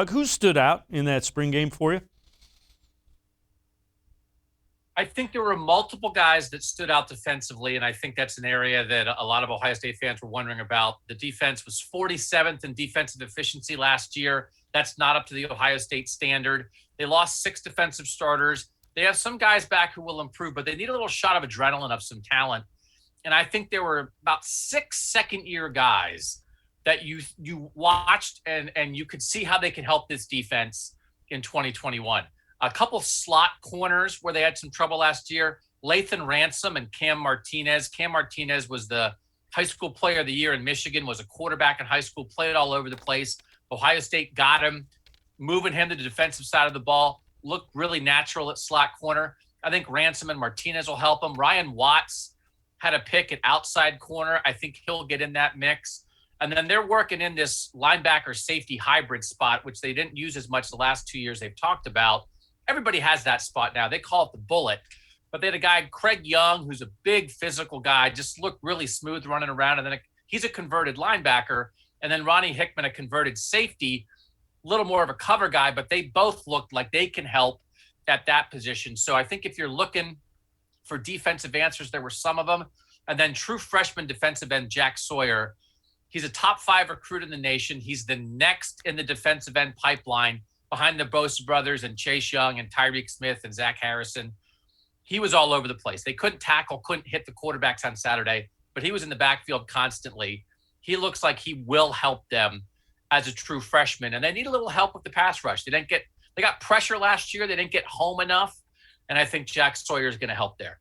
Who stood out in that spring game for you? I think there were multiple guys that stood out defensively, and I think that's an area that a lot of Ohio State fans were wondering about. The defense was 47th in defensive efficiency last year. That's not up to the Ohio State standard. They lost 6 defensive starters. They have some guys back who will improve, but they need a little shot of adrenaline of some talent. And I think there were about 6 second-year guys that you watched and you could see how they can help this defense in 2021. A couple slot corners where they had some trouble last year. Lathan Ransom and Cam Martinez. Cam Martinez was the high school player of the year in Michigan, was a quarterback in high school, played all over the place. Ohio State got him, moving him to the defensive side of the ball. Looked really natural at slot corner. I think Ransom and Martinez will help him. Ryan Watts had a pick at outside corner. I think he'll get in that mix. And then they're working in this linebacker safety hybrid spot, which they didn't use as much the last 2 years they've talked about. Everybody has that spot now. They call it the bullet. But they had a guy, Craig Young, who's a big physical guy, just looked really smooth running around. And then he's a converted linebacker. And then Ronnie Hickman, a converted safety, a little more of a cover guy, but they both looked like they can help at that position. So I think if you're looking for defensive answers, there were some of them. And then true freshman defensive end, Jack Sawyer. He's a top 5 recruit in the nation. He's the next in the defensive end pipeline behind the Bosa brothers and Chase Young and Tyreek Smith and Zach Harrison. He was all over the place. They couldn't tackle, couldn't hit the quarterbacks on Saturday, but he was in the backfield constantly. He looks like he will help them as a true freshman. And they need a little help with the pass rush. They got pressure last year. They didn't get home enough. And I think Jack Sawyer is going to help there.